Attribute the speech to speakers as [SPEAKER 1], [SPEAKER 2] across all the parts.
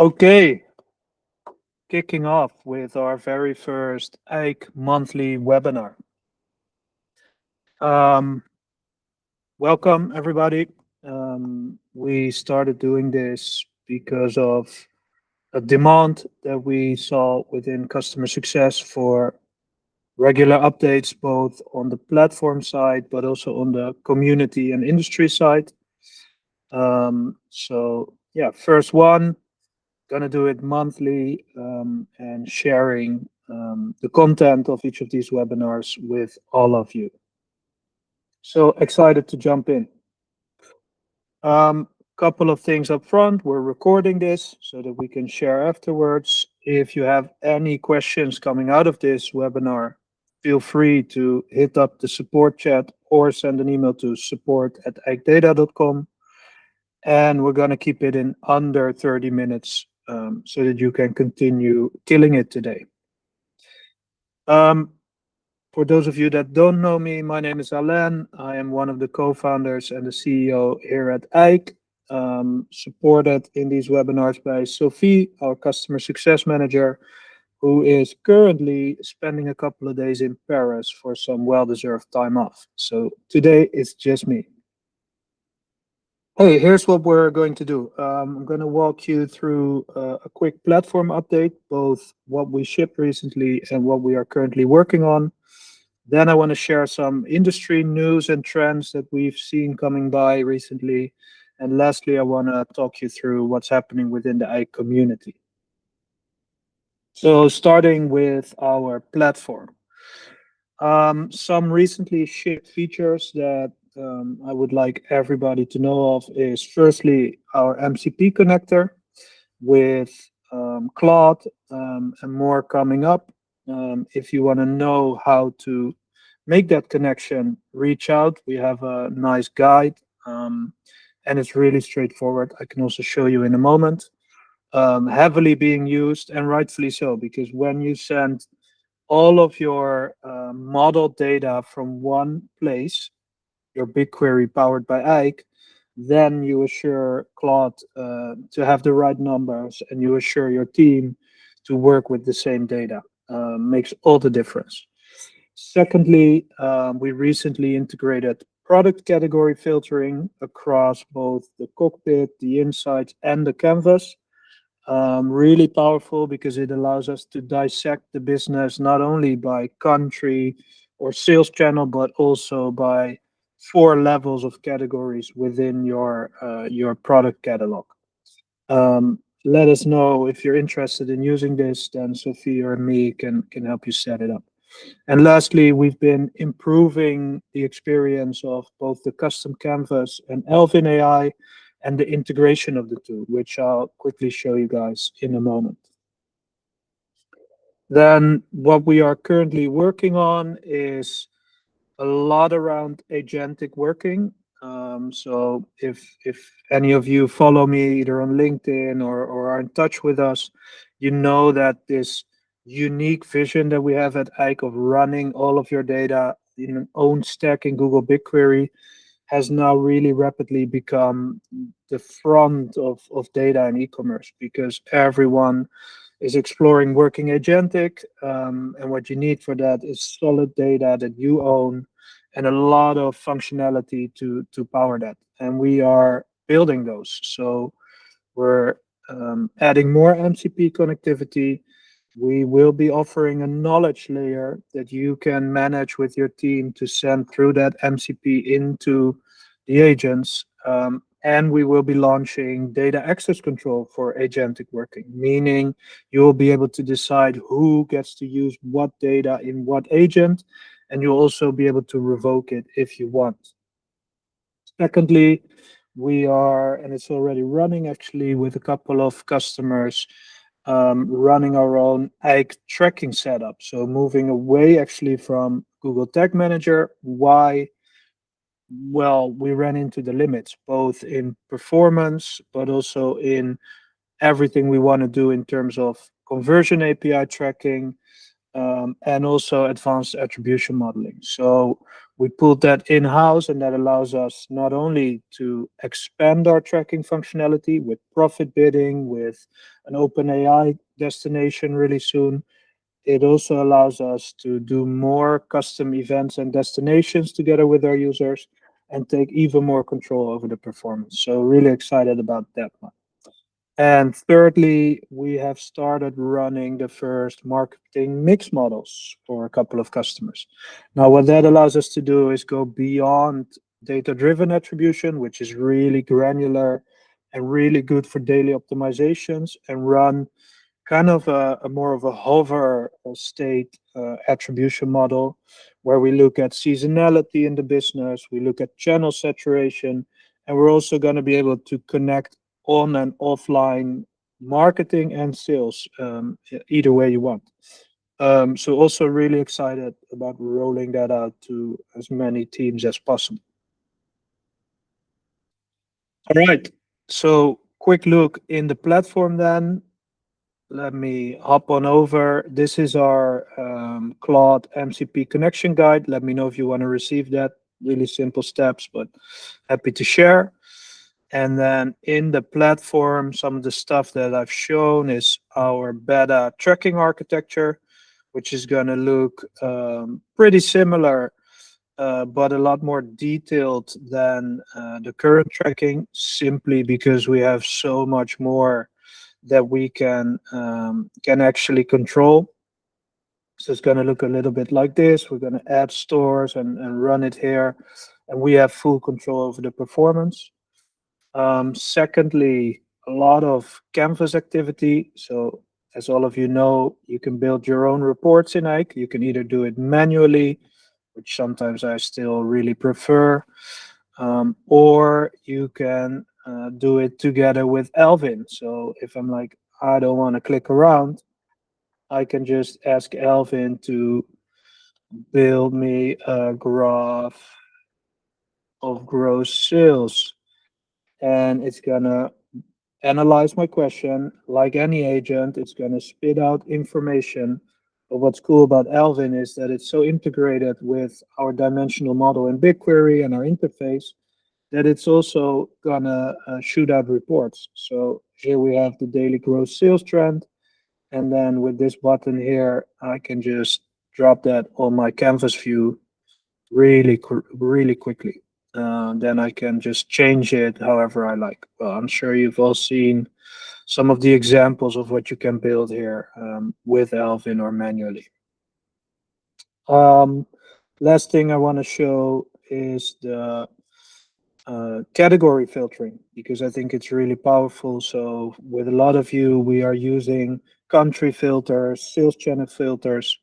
[SPEAKER 1] Okay, kicking off with our very first EIK monthly webinar. Um, Welcome, everybody. We started doing this because of a demand that we saw within customer success for regular updates, both on the platform side, but also on the community and industry side. So, first one, gonna do it monthly and sharing the content of each of these webinars with all of you. So excited to jump in. Couple of things up front. We're recording this so that we can share afterwards. If you have any questions coming out of this webinar, feel free to hit up the support chat or send an email to support@eikdata.com. And we're going to keep it in under 30 minutes so that you can continue killing it today. For those of you that don't know me, my name is Alain. I am one of the co-founders and the CEO here at EIK, supported in these webinars by Sophie, our customer success manager, who is currently spending a couple of days in Paris for some well-deserved time off. So today it's just me. Hey, here's what we're going to do. I'm going to walk you through a quick platform update, both what we shipped recently and what we are currently working on. Then I want to share some industry news and trends that we've seen coming by recently. And lastly, I want to talk you through what's happening within the EIK community. So starting with our platform. Some recently shipped features that I would like everybody to know of is firstly our MCP connector with Claude and more coming up. If you want to know how to make that connection, reach out. We have a nice guide and it's really straightforward. I can also show you in a moment. Heavily being used and rightfully so, because when you send all of your model data from one place, your BigQuery powered by EIK, then you assure Claude to have the right numbers and you assure your team to work with the same data. Makes all the difference. Secondly, we recently integrated product category filtering across both the cockpit, the insights, and the canvas. Really powerful because it allows us to dissect the business not only by country or sales channel, but also by 4 levels of categories within your product catalog. Let us know if you're interested in using this, then Sophie or me can help you set it up. And lastly, we've been improving the experience of both the custom canvas and Elvin AI and the integration of the two, which I'll quickly show you guys in a moment. Then what we are currently working on is a lot around agentic working. So if any of you follow me either on LinkedIn or are in touch with us, you know that this unique vision that we have at EIK of running all of your data in an own stack in Google BigQuery has now really rapidly become the front of data and e-commerce, because everyone is exploring working agentic. And what you need for that is solid data that you own and a lot of functionality to power that. And we are building those. So we're adding more MCP connectivity. We will be offering a knowledge layer that you can manage with your team to send through that MCP into the agents. And we will be launching data access control for agentic working, meaning you will be able to decide who gets to use what data in what agent, and you'll also be able to revoke it if you want. Secondly, we are, and it's already running actually with a couple of customers, running our own EIK tracking setup. So moving away actually from Google Tag Manager. Why? Well, we ran into the limits, both in performance, but also in everything we want to do in terms of conversion API tracking, and also advanced attribution modeling. So we pulled that in-house, and that allows us not only to expand our tracking functionality with profit bidding, with an open AI destination really soon. It also allows us to do more custom events and destinations together with our users and take even more control over the performance. So really excited about that one. And thirdly, we have started running the first marketing mix models for a couple of customers. Now, what that allows us to do is go beyond data-driven attribution, which is really granular and really good for daily optimizations, and run kind of a more of a hover state attribution model where we look at seasonality in the business, we look at channel saturation, and we're also going to be able to connect on and offline marketing and sales, either way you want. So also really excited about rolling that out to as many teams as possible. All right. So quick look in the platform then. Let me hop on over. This is our Claude MCP connection guide. Let me know if you want to receive that. Really simple steps, but happy to share. And then in the platform, some of the stuff that I've shown is our beta tracking architecture, which is going to look pretty similar, but a lot more detailed than the current tracking, simply because we have so much more that we can actually control. So it's going to look a little bit like this. We're going to add stores and run it here, and we have full control over the performance. Secondly, a lot of canvas activity. So as all of you know, you can build your own reports in Ike. You can either do it manually, which sometimes I still really prefer, or you can do it together with Alvin. So if I'm like, I don't want to click around, I can just ask Alvin to build me a graph of gross sales, and it's gonna analyze my question like any agent. It's gonna spit out information. But what's cool about Alvin is that it's so integrated with our dimensional model in BigQuery and our interface that it's also gonna shoot out reports. So here we have the daily gross sales trend. And then with this button here, I can just drop that on my canvas view really quickly. Then I can just change it however I like. Well, I'm sure you've all seen some of the examples of what you can build here with Alvin or manually. Um, Last thing I want to show is the category filtering, because I think it's really powerful. So with a lot of you, we are using country filters, sales channel filters,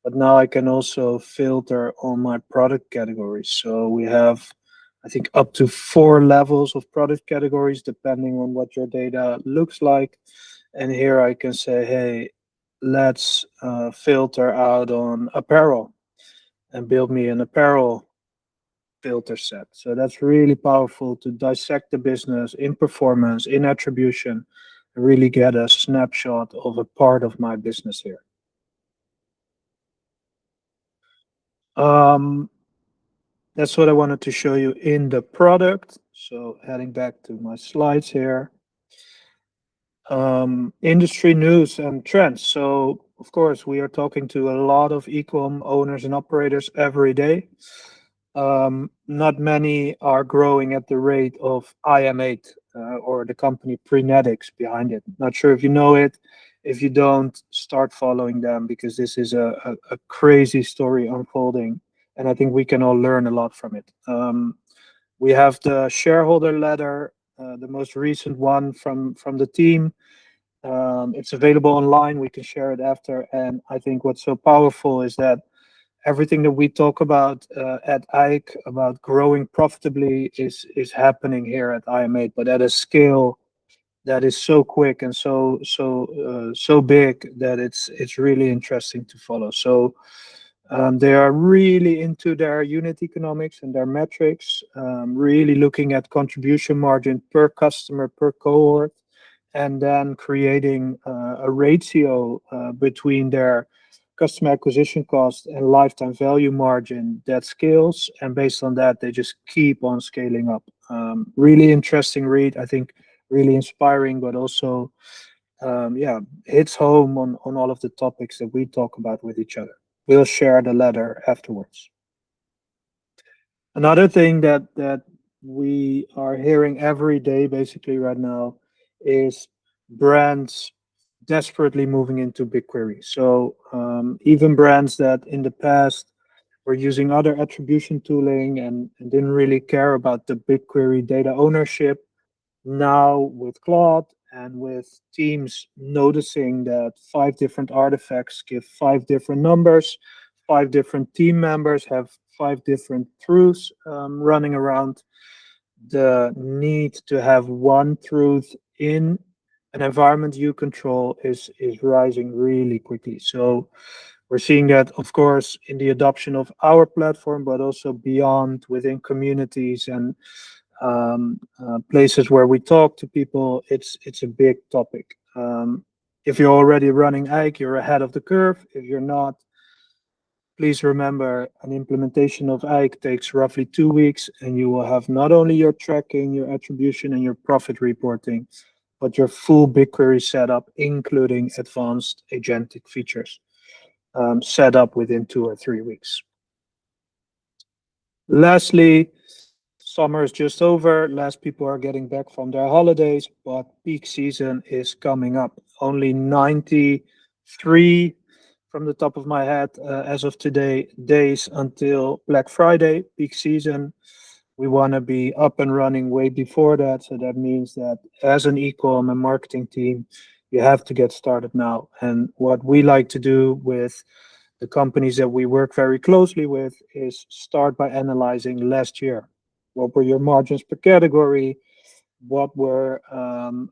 [SPEAKER 1] but now I can also filter on my product categories. So we have, I think, up to 4 levels of product categories, depending on what your data looks like. And here I can say, hey, let's filter out on apparel and build me an apparel filter set. So that's really powerful to dissect the business in performance, in attribution, and really get a snapshot of a part of my business here. Um, that's what I wanted to show you in the product. So heading back to my slides here. Industry news and trends. So of course, we are talking to a lot of e-com owners and operators every day. Not many are growing at the rate of IM8 or the company Prenetics behind it. Not sure if you know it. If you don't, start following them, because this is a crazy story unfolding, and I think we can all learn a lot from it. We have the shareholder letter, the most recent one from the team. It's available online. We can share it after. And I think what's so powerful is that everything that we talk about at Ike about growing profitably is happening here at IM8, but at a scale that is so quick and so big that it's really interesting to follow. So they are really into their unit economics and their metrics, really looking at contribution margin per customer per cohort, and then creating a ratio between their customer acquisition cost and lifetime value margin that scales, and based on that, they just keep on scaling up. Really interesting read, I think, really inspiring, but also, yeah, hits home on all of the topics that we talk about with each other. We'll share the letter afterwards. Another thing that we are hearing every day, basically right now, is brands desperately moving into BigQuery. So even brands that in the past were using other attribution tooling and didn't really care about the BigQuery data ownership, now with Claude and with teams noticing that five different artifacts give five different numbers, five different team members have five different truths running around, the need to have one truth in an environment you control is rising really quickly. So we're seeing that, of course, in the adoption of our platform, but also beyond within communities and places where we talk to people. It's a big topic. If you're already running Ike, you're ahead of the curve. If you're not, please remember an implementation of Ike takes roughly 2 weeks, and you will have not only your tracking, your attribution, and your profit reporting, but your full BigQuery setup, including advanced agentic features, set up within 2 or 3 weeks. Lastly, summer is just over. Last people are getting back from their holidays, but peak season is coming up. Only 93 from the top of my head as of today days until Black Friday, peak season. We want to be up and running way before that. So that means that as an e-com and marketing team, you have to get started now. And what we like to do with the companies that we work very closely with is start by analyzing last year. What were your margins per category? What were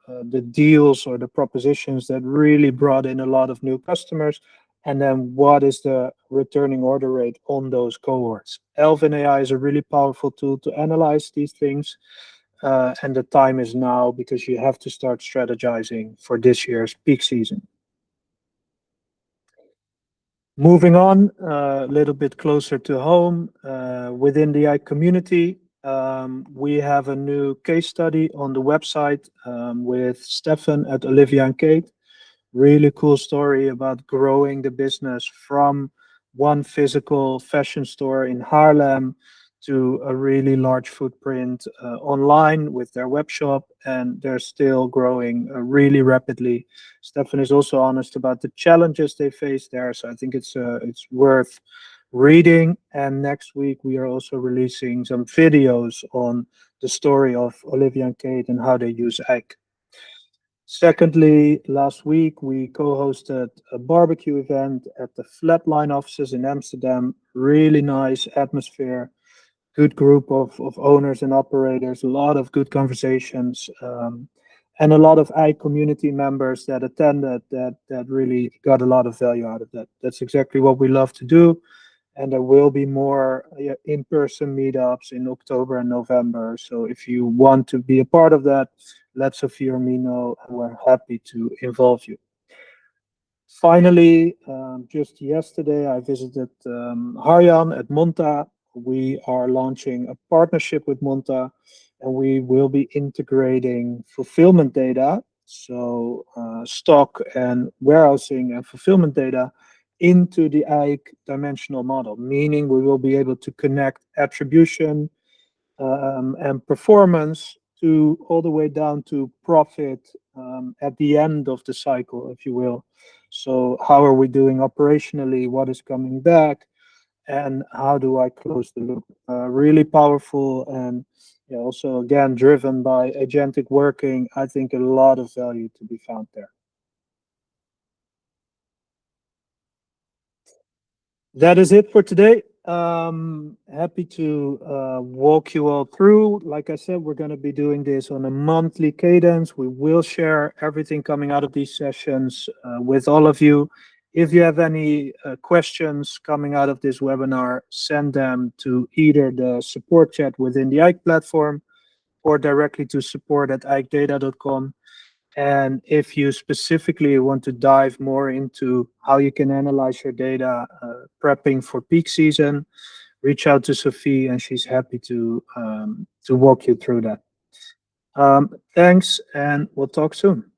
[SPEAKER 1] the deals or the propositions that really brought in a lot of new customers? And then what is the returning order rate on those cohorts? Elvin AI is a really powerful tool to analyze these things. And the time is now because you have to start strategizing for this year's peak season. Moving on, a little bit closer to home, within the AI community, we have a new case study on the website with Stefan at Olivia and Kate. Really cool story about growing the business from one physical fashion store in Haarlem to a really large footprint online with their web shop, and they're still growing really rapidly. Stefan is also honest about the challenges they face there, so I think it's worth reading. And next week we are also releasing some videos on the story of Olivia and Kate and how they use Ike. Secondly, last week we co-hosted a barbecue event at the Flatline offices in Amsterdam. Really nice atmosphere, good group of owners and operators, a lot of good conversations, and a lot of I community members that attended that really got a lot of value out of that. That's exactly what we love to do. And there will be more in-person meetups in October and November. So if you want to be a part of that, let Sophie or me know, and we're happy to involve you. Finally, just yesterday, I visited Harjan at Monta. We are launching a partnership with Monta, and we will be integrating fulfillment data, so stock and warehousing and fulfillment data into the Ike dimensional model, meaning we will be able to connect attribution and performance to all the way down to profit at the end of the cycle, if you will. So how are we doing operationally? What is coming back? And how do I close the loop? Really powerful, and also again driven by agentic working. I think a lot of value to be found there. That is it for today. Happy to walk you all through. Like I said, we're going to be doing this on a monthly cadence. We will share everything coming out of these sessions with all of you. If you have any questions coming out of this webinar, send them to either the support chat within the Ike platform or directly to support@ikedata.com. And if you specifically want to dive more into how you can analyze your data, prepping for peak season, reach out to Sophie, and she's happy to walk you through that. Thanks, and we'll talk soon.